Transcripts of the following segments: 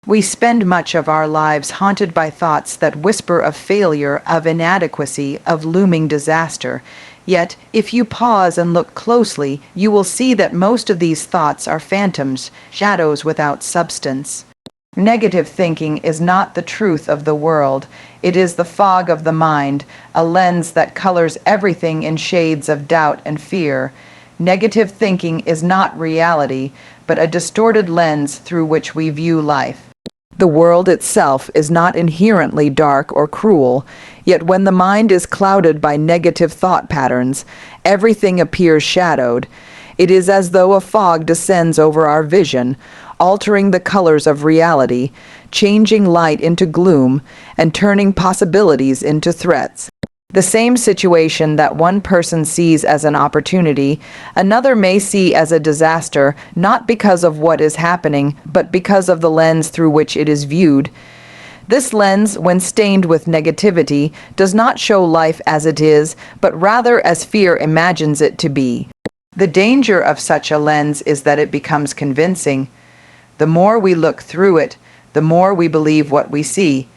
We spend much of our lives haunted by thoughts that whisper of failure, of inadequacy, of looming disaster. Yet, if you pause and look closely, you will see that most of these thoughts are phantoms, shadows without substance. Negative thinking is not the truth of the world. It is the fog of the mind, a lens that colors everything in shades of doubt and fear. Negative thinking is not reality, but a distorted lens through which we view life. The world itself is not inherently dark or cruel, yet when the mind is clouded by negative thought patterns, everything appears shadowed. It is as though a fog descends over our vision, altering the colors of reality, changing light into gloom, and turning possibilities into threats. The same situation that one person sees as an opportunity, another may see as a disaster, not because of what is happening, but because of the lens through which it is viewed. This lens, when stained with negativity, does not show life as it is, but rather as fear imagines it to be. The danger of such a lens is that it becomes convincing. The more we look through it, the more we believe what we see.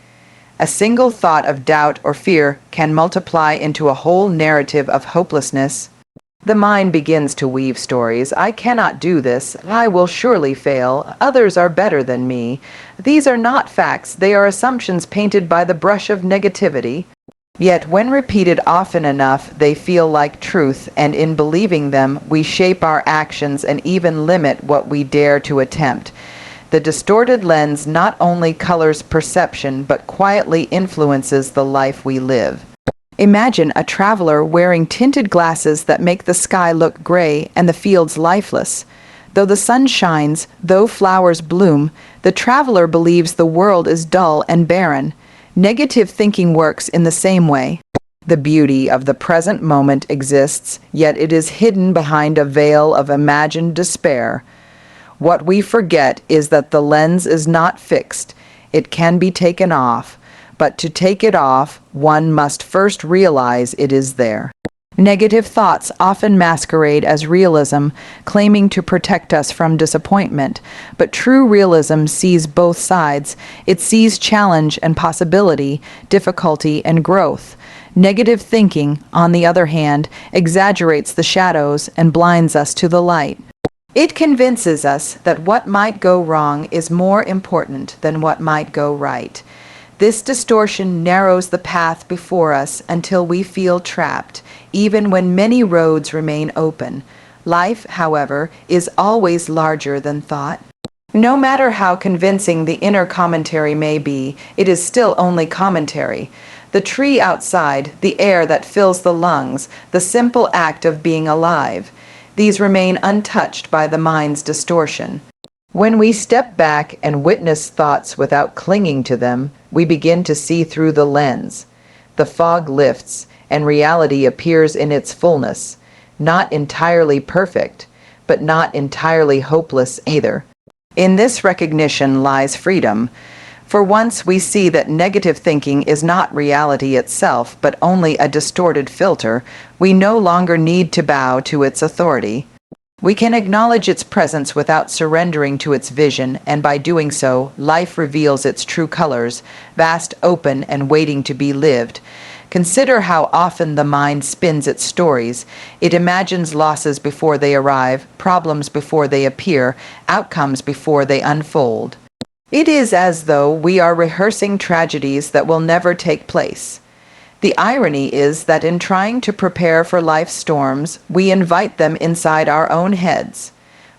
A single thought of doubt or fear can multiply into a whole narrative of hopelessness. The mind begins to weave stories. I cannot do this. I will surely fail. Others are better than me. These are not facts. They are assumptions painted by the brush of negativity. Yet when repeated often enough, they feel like truth, and in believing them, we shape our actions and even limit what we dare to attempt. The distorted lens not only colors perception, but quietly influences the life we live. Imagine a traveler wearing tinted glasses that make the sky look gray and the fields lifeless. Though the sun shines, though flowers bloom, the traveler believes the world is dull and barren. Negative thinking works in the same way. The beauty of the present moment exists, yet it is hidden behind a veil of imagined despair. What we forget is that the lens is not fixed. It can be taken off, but to take it off, one must first realize it is there. Negative thoughts often masquerade as realism, claiming to protect us from disappointment, but true realism sees both sides. It sees challenge and possibility, difficulty and growth. Negative thinking, on the other hand, exaggerates the shadows and blinds us to the light. It convinces us that what might go wrong is more important than what might go right. This distortion narrows the path before us until we feel trapped, even when many roads remain open. Life, however, is always larger than thought. No matter how convincing the inner commentary may be, it is still only commentary. The tree outside, the air that fills the lungs, the simple act of being alive. These remain untouched by the mind's distortion. When we step back and witness thoughts without clinging to them, we begin to see through the lens. The fog lifts, and reality appears in its fullness, not entirely perfect, but not entirely hopeless either. In this recognition lies freedom. For once we see that negative thinking is not reality itself, but only a distorted filter, we no longer need to bow to its authority. We can acknowledge its presence without surrendering to its vision, and by doing so, life reveals its true colors, vast, open, and waiting to be lived. Consider how often the mind spins its stories. It imagines losses before they arrive, problems before they appear, outcomes before they unfold. It is as though we are rehearsing tragedies that will never take place. The irony is that in trying to prepare for life's storms, we invite them inside our own heads.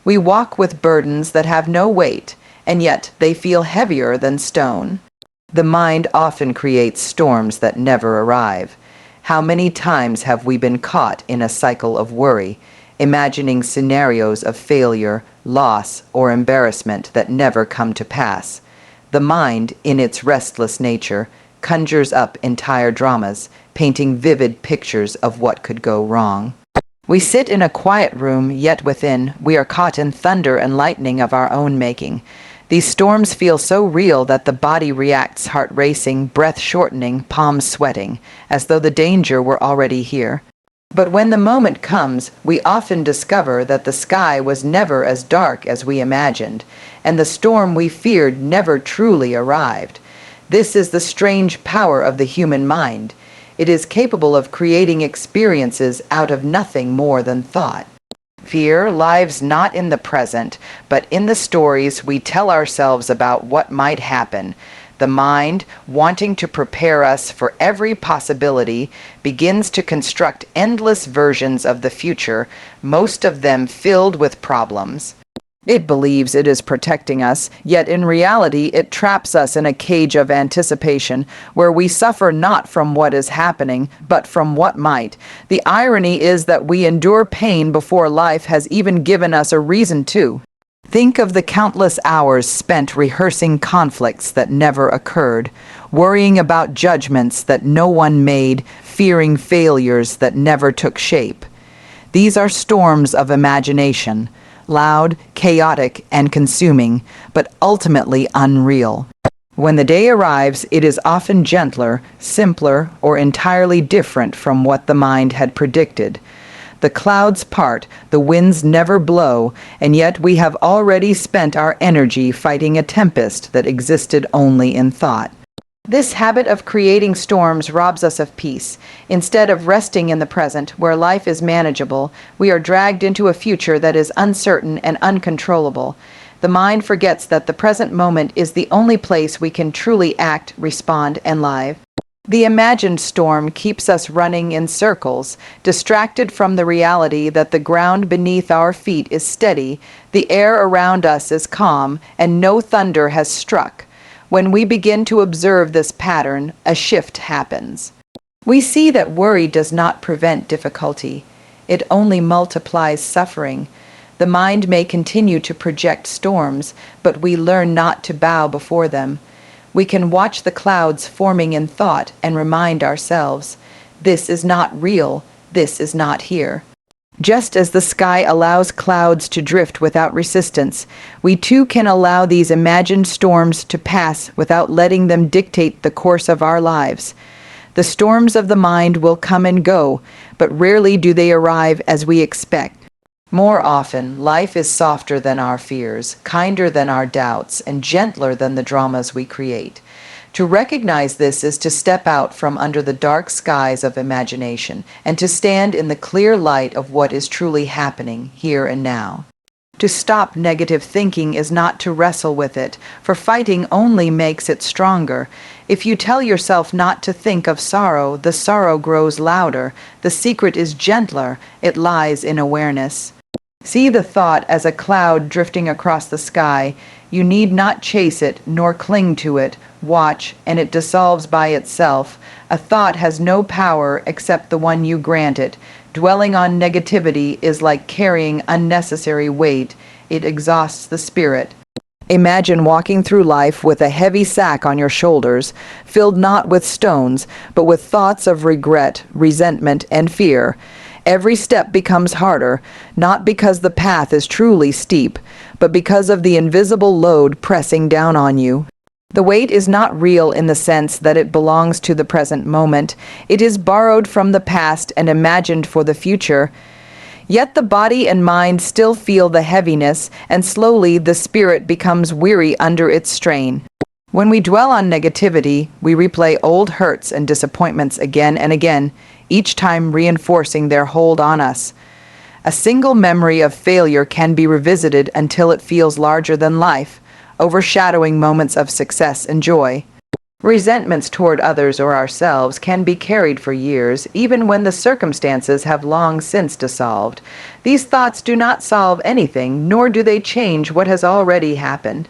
We walk with burdens that have no weight, and yet they feel heavier than stone. The mind often creates storms that never arrive. How many times have we been caught in a cycle of worry, imagining scenarios of failure, loss, or embarrassment that never come to pass? The mind, in its restless nature, conjures up entire dramas, painting vivid pictures of what could go wrong. We sit in a quiet room, yet within, we are caught in thunder and lightning of our own making. These storms feel so real that the body reacts, heart racing, breath shortening, palms sweating, as though the danger were already here. But when the moment comes, we often discover that the sky was never as dark as we imagined, and the storm we feared never truly arrived. This is the strange power of the human mind. It is capable of creating experiences out of nothing more than thought. Fear lives not in the present, but in the stories we tell ourselves about what might happen. The mind, wanting to prepare us for every possibility, begins to construct endless versions of the future, most of them filled with problems. It believes it is protecting us, yet in reality it traps us in a cage of anticipation, where we suffer not from what is happening, but from what might. The irony is that we endure pain before life has even given us a reason to. Think of the countless hours spent rehearsing conflicts that never occurred, worrying about judgments that no one made, fearing failures that never took shape. These are storms of imagination, loud, chaotic, and consuming, but ultimately unreal. When the day arrives, it is often gentler, simpler, or entirely different from what the mind had predicted. The clouds part, the winds never blow, and yet we have already spent our energy fighting a tempest that existed only in thought. This habit of creating storms robs us of peace. Instead of resting in the present, where life is manageable, we are dragged into a future that is uncertain and uncontrollable. The mind forgets that the present moment is the only place we can truly act, respond, and live. The imagined storm keeps us running in circles, distracted from the reality that the ground beneath our feet is steady, the air around us is calm, and no thunder has struck. When we begin to observe this pattern, a shift happens. We see that worry does not prevent difficulty. It only multiplies suffering. The mind may continue to project storms, but we learn not to bow before them. We can watch the clouds forming in thought and remind ourselves, this is not real, this is not here. Just as the sky allows clouds to drift without resistance, we too can allow these imagined storms to pass without letting them dictate the course of our lives. The storms of the mind will come and go, but rarely do they arrive as we expect. More often, life is softer than our fears, kinder than our doubts, and gentler than the dramas we create. To recognize this is to step out from under the dark skies of imagination and to stand in the clear light of what is truly happening here and now. To stop negative thinking is not to wrestle with it, for fighting only makes it stronger. If you tell yourself not to think of sorrow, the sorrow grows louder. The secret is gentler. It lies in awareness. See the thought as a cloud drifting across the sky. You need not chase it, nor cling to it. Watch, and it dissolves by itself. A thought has no power except the one you grant it. Dwelling on negativity is like carrying unnecessary weight. It exhausts the spirit. Imagine walking through life with a heavy sack on your shoulders, filled not with stones, but with thoughts of regret, resentment, and fear. Every step becomes harder, not because the path is truly steep, but because of the invisible load pressing down on you. The weight is not real in the sense that it belongs to the present moment. It is borrowed from the past and imagined for the future. Yet the body and mind still feel the heaviness, and slowly the spirit becomes weary under its strain. When we dwell on negativity, we replay old hurts and disappointments again and again, each time reinforcing their hold on us. A single memory of failure can be revisited until it feels larger than life, overshadowing moments of success and joy. Resentments toward others or ourselves can be carried for years, even when the circumstances have long since dissolved. These thoughts do not solve anything, nor do they change what has already happened.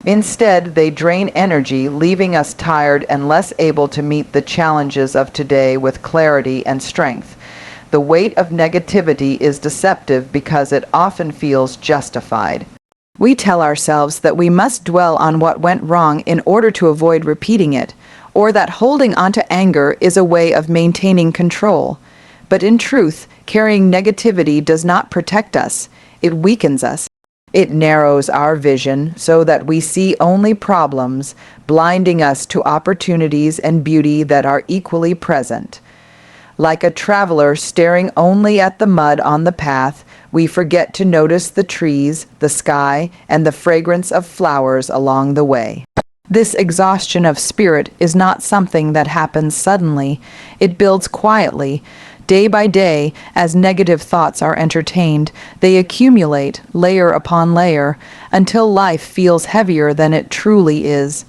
Instead, they drain energy, leaving us tired and less able to meet the challenges of today with clarity and strength. The weight of negativity is deceptive because it often feels justified. We tell ourselves that we must dwell on what went wrong in order to avoid repeating it, or that holding onto anger is a way of maintaining control. But in truth, carrying negativity does not protect us. It weakens us. It narrows our vision so that we see only problems, blinding us to opportunities and beauty that are equally present. Like a traveler staring only at the mud on the path, we forget to notice the trees, the sky, and the fragrance of flowers along the way. This exhaustion of spirit is not something that happens suddenly. It builds quietly. Day by day, as negative thoughts are entertained, they accumulate, layer upon layer, until life feels heavier than it truly is.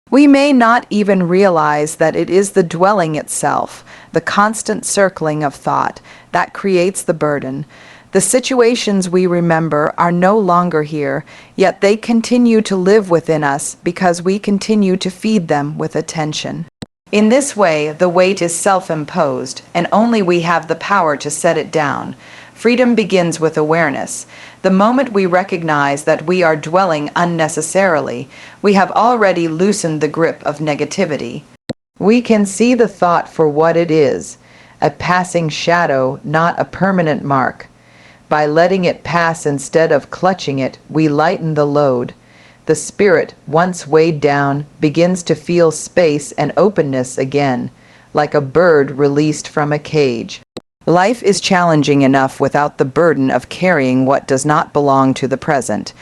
We may not even realize that it is the dwelling itself, the constant circling of thought, that creates the burden. The situations we remember are no longer here, yet they continue to live within us because we continue to feed them with attention. In this way, the weight is self-imposed, and only we have the power to set it down. Freedom begins with awareness. The moment we recognize that we are dwelling unnecessarily, we have already loosened the grip of negativity. We can see the thought for what it is, a passing shadow, not a permanent mark. By letting it pass instead of clutching it, we lighten the load. The spirit, once weighed down, begins to feel space and openness again, like a bird released from a cage. Life is challenging enough without the burden of carrying what does not belong to the present.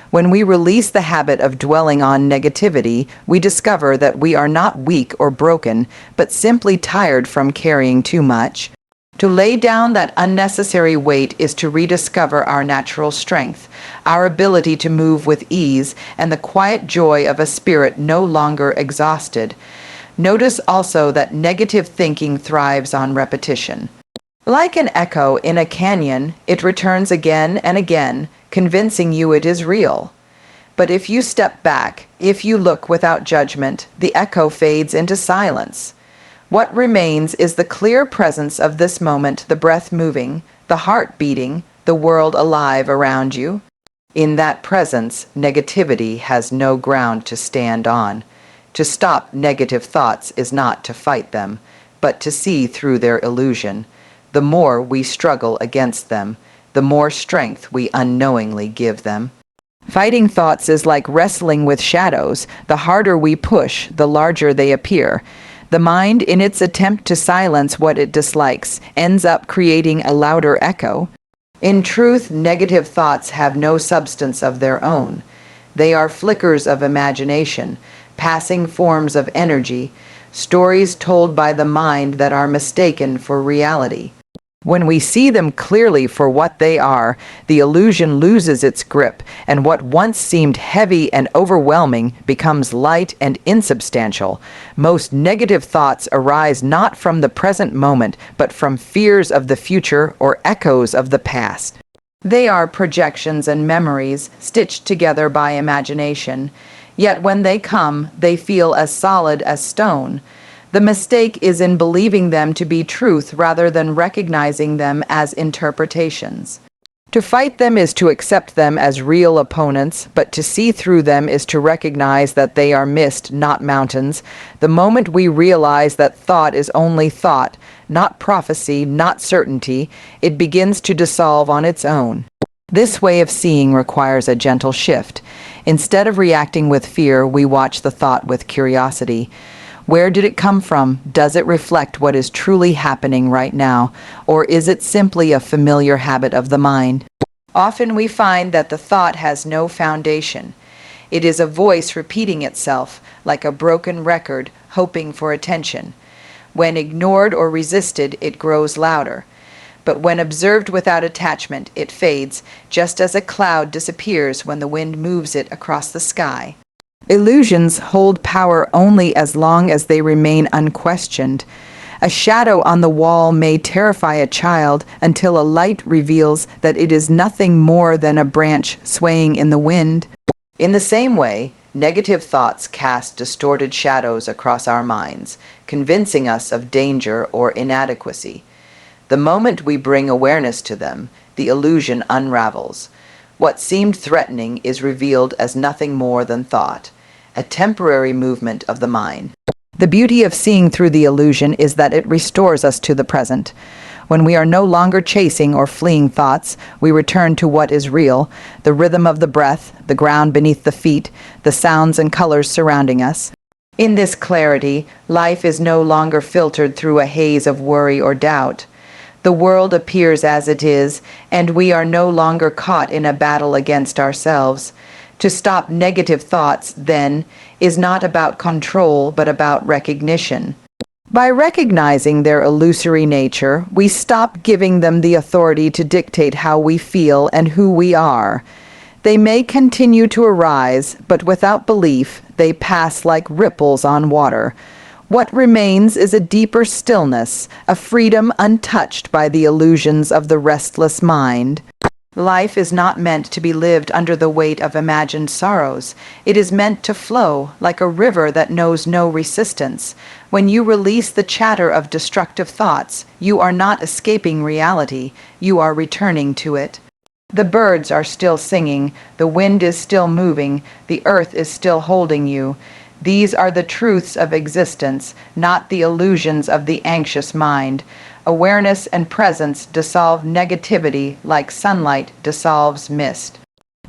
When we release the habit of dwelling on negativity, we discover that we are not weak or broken, but simply tired from carrying too much. To lay down that unnecessary weight is to rediscover our natural strength, our ability to move with ease, and the quiet joy of a spirit no longer exhausted. Notice also that negative thinking thrives on repetition. Like an echo in a canyon, it returns again and again, convincing you it is real. But if you step back, if you look without judgment, the echo fades into silence. What remains is the clear presence of this moment, the breath moving, the heart beating, the world alive around you. In that presence, negativity has no ground to stand on. To stop negative thoughts is not to fight them, but to see through their illusion. The more we struggle against them, the more strength we unknowingly give them. Fighting thoughts is like wrestling with shadows. The harder we push, the larger they appear. The mind, in its attempt to silence what it dislikes, ends up creating a louder echo. In truth, negative thoughts have no substance of their own. They are flickers of imagination, passing forms of energy, stories told by the mind that are mistaken for reality. When we see them clearly for what they are, the illusion loses its grip, and what once seemed heavy and overwhelming becomes light and insubstantial. Most negative thoughts arise not from the present moment, but from fears of the future or echoes of the past. They are projections and memories stitched together by imagination. Yet when they come, they feel as solid as stone. The mistake is in believing them to be truth rather than recognizing them as interpretations. To fight them is to accept them as real opponents, but to see through them is to recognize that they are mist, not mountains. The moment we realize that thought is only thought, not prophecy, not certainty, it begins to dissolve on its own. This way of seeing requires a gentle shift. Instead of reacting with fear, we watch the thought with curiosity. Where did it come from? Does it reflect what is truly happening right now? Or is it simply a familiar habit of the mind? Often we find that the thought has no foundation. It is a voice repeating itself, like a broken record, hoping for attention. When ignored or resisted, it grows louder. But when observed without attachment, it fades, just as a cloud disappears when the wind moves it across the sky. Illusions hold power only as long as they remain unquestioned. A shadow on the wall may terrify a child until a light reveals that it is nothing more than a branch swaying in the wind. In the same way, negative thoughts cast distorted shadows across our minds, convincing us of danger or inadequacy. The moment we bring awareness to them, the illusion unravels. What seemed threatening is revealed as nothing more than thought, a temporary movement of the mind. The beauty of seeing through the illusion is that it restores us to the present. When we are no longer chasing or fleeing thoughts, we return to what is real, the rhythm of the breath, the ground beneath the feet, the sounds and colors surrounding us. In this clarity, life is no longer filtered through a haze of worry or doubt. The world appears as it is, and we are no longer caught in a battle against ourselves. To stop negative thoughts, then, is not about control but about recognition. By recognizing their illusory nature, we stop giving them the authority to dictate how we feel and who we are. They may continue to arise, but without belief, they pass like ripples on water. What remains is a deeper stillness, a freedom untouched by the illusions of the restless mind. Life is not meant to be lived under the weight of imagined sorrows. It is meant to flow like a river that knows no resistance. When you release the chatter of destructive thoughts, you are not escaping reality, you are returning to it. The birds are still singing, the wind is still moving, the earth is still holding you. These are the truths of existence, not the illusions of the anxious mind. Awareness and presence dissolve negativity like sunlight dissolves mist.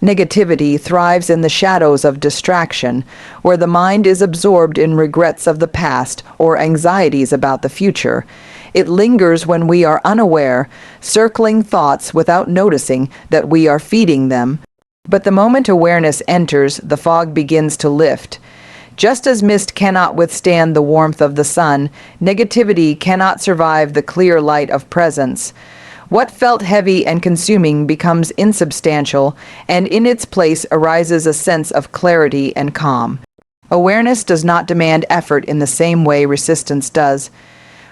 Negativity thrives in the shadows of distraction, where the mind is absorbed in regrets of the past or anxieties about the future. It lingers when we are unaware, circling thoughts without noticing that we are feeding them. But the moment awareness enters, the fog begins to lift. Just as mist cannot withstand the warmth of the sun, negativity cannot survive the clear light of presence. What felt heavy and consuming becomes insubstantial, and in its place arises a sense of clarity and calm. Awareness does not demand effort in the same way resistance does.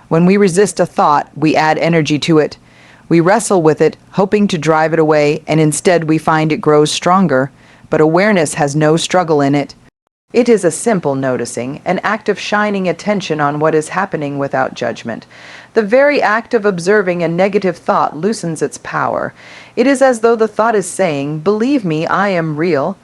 When we resist a thought, we add energy to it. We wrestle with it, hoping to drive it away, and instead we find it grows stronger. But awareness has no struggle in it. It is a simple noticing, an act of shining attention on what is happening without judgment. The very act of observing a negative thought loosens its power. It is as though the thought is saying, "Believe me, I am real."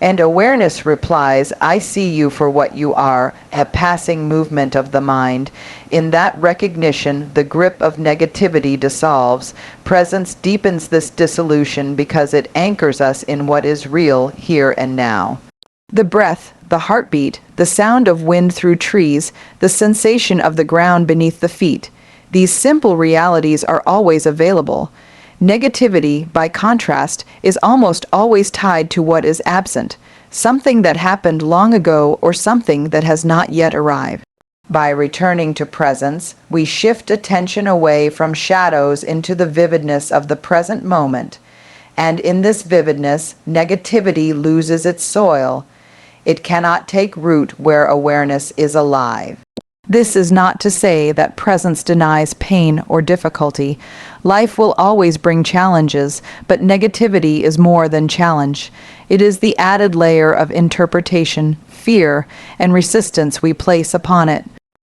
And awareness replies, "I see you for what you are," a passing movement of the mind. In that recognition, the grip of negativity dissolves. Presence deepens this dissolution because it anchors us in what is real here and now. The breath, the heartbeat, the sound of wind through trees, the sensation of the ground beneath the feet. These simple realities are always available. Negativity, by contrast, is almost always tied to what is absent, something that happened long ago or something that has not yet arrived. By returning to presence, we shift attention away from shadows into the vividness of the present moment. And in this vividness, negativity loses its soil. It cannot take root where awareness is alive. This is not to say that presence denies pain or difficulty. Life will always bring challenges, but negativity is more than challenge. It is the added layer of interpretation, fear, and resistance we place upon it.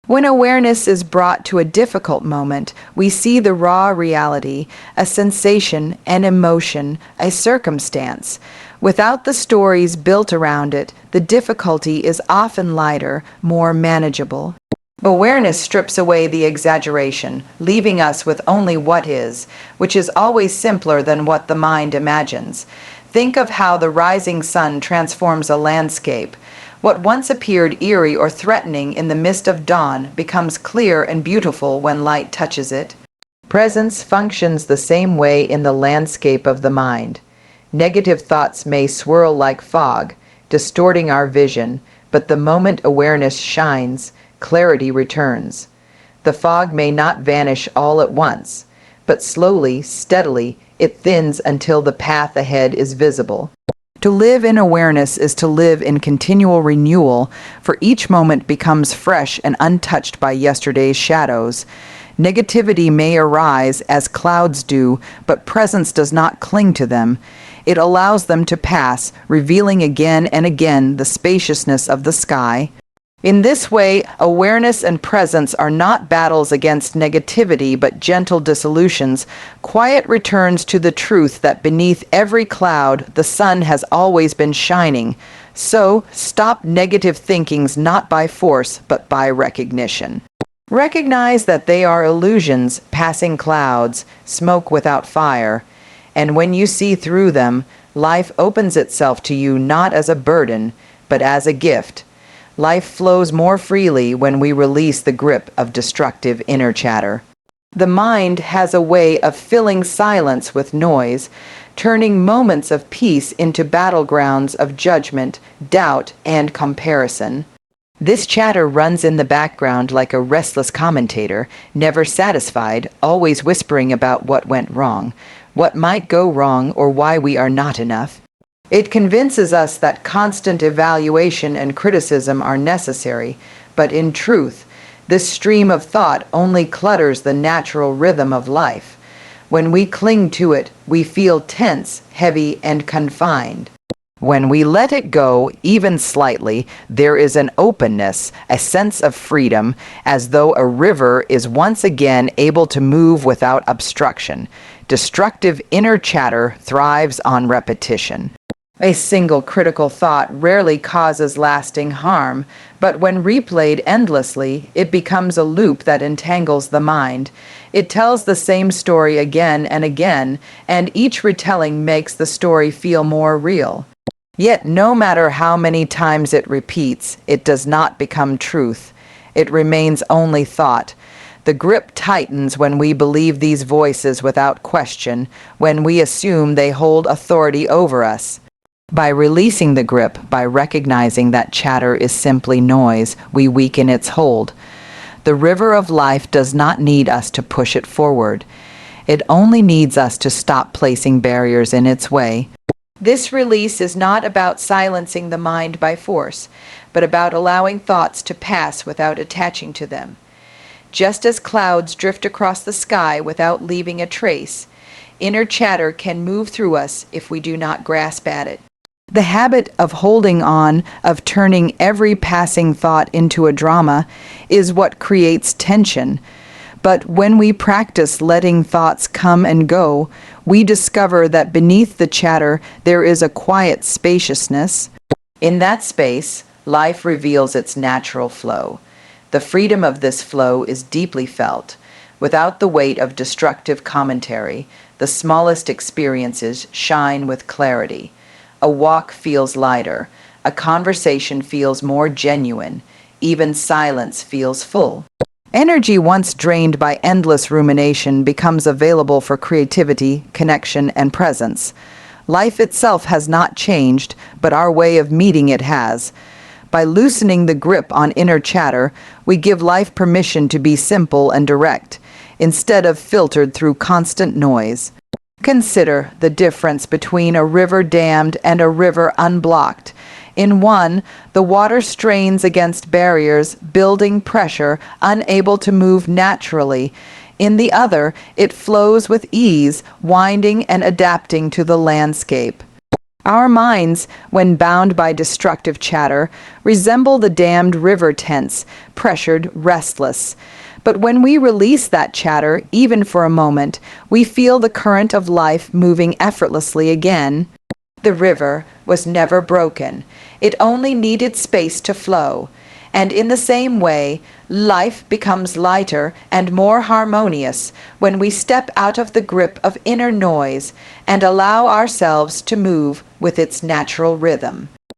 When awareness is brought to a difficult moment, we see the raw reality, a sensation, an emotion, a circumstance. Without the stories built around it, the difficulty is often lighter, more manageable. Awareness strips away the exaggeration, leaving us with only what is, which is always simpler than what the mind imagines. Think of how the rising sun transforms a landscape. What once appeared eerie or threatening in the mist of dawn becomes clear and beautiful when light touches it. Presence functions the same way in the landscape of the mind. Negative thoughts may swirl like fog, distorting our vision, but the moment awareness shines, clarity returns. The fog may not vanish all at once, but slowly, steadily, it thins until the path ahead is visible. To live in awareness is to live in continual renewal, for each moment becomes fresh and untouched by yesterday's shadows. Negativity may arise as clouds do, but presence does not cling to them. It allows them to pass, revealing again and again the spaciousness of the sky. In this way, awareness and presence are not battles against negativity, but gentle dissolutions, quiet returns to the truth that beneath every cloud the sun has always been shining. So, stop negative thinkings not by force, but by recognition. Recognize that they are illusions, passing clouds, smoke without fire. And when you see through them, life opens itself to you not as a burden, but as a gift. Life flows more freely when we release the grip of destructive inner chatter. The mind has a way of filling silence with noise, turning moments of peace into battlegrounds of judgment, doubt, and comparison. This chatter runs in the background like a restless commentator, never satisfied, always whispering about what went wrong, what might go wrong, or why we are not enough. It convinces us that constant evaluation and criticism are necessary, but in truth, this stream of thought only clutters the natural rhythm of life. When we cling to it, we feel tense, heavy, and confined. When we let it go, even slightly, there is an openness, a sense of freedom, as though a river is once again able to move without obstruction. Destructive inner chatter thrives on repetition. A single critical thought rarely causes lasting harm, but when replayed endlessly, it becomes a loop that entangles the mind. It tells the same story again and again, and each retelling makes the story feel more real. Yet no matter how many times it repeats, it does not become truth. It remains only thought. The grip tightens when we believe these voices without question, when we assume they hold authority over us. By releasing the grip, by recognizing that chatter is simply noise, we weaken its hold. The river of life does not need us to push it forward. It only needs us to stop placing barriers in its way. This release is not about silencing the mind by force, but about allowing thoughts to pass without attaching to them. Just as clouds drift across the sky without leaving a trace, inner chatter can move through us if we do not grasp at it. The habit of holding on, of turning every passing thought into a drama, is what creates tension. But when we practice letting thoughts come and go, we discover that beneath the chatter there is a quiet spaciousness. In that space, life reveals its natural flow. The freedom of this flow is deeply felt. Without the weight of destructive commentary, the smallest experiences shine with clarity. A walk feels lighter. A conversation feels more genuine. Even silence feels full. Energy once drained by endless rumination becomes available for creativity, connection, and presence. Life itself has not changed, but our way of meeting it has. By loosening the grip on inner chatter, we give life permission to be simple and direct, instead of filtered through constant noise. Consider the difference between a river dammed and a river unblocked. In one, the water strains against barriers, building pressure, unable to move naturally. In the other, it flows with ease, winding and adapting to the landscape. Our minds, when bound by destructive chatter, resemble the dammed river tense, pressured, restless. But when we release that chatter, even for a moment, we feel the current of life moving effortlessly again. The river was never broken. It only needed space to flow. And in the same way, life becomes lighter and more harmonious when we step out of the grip of inner noise and allow ourselves to move with its natural rhythm.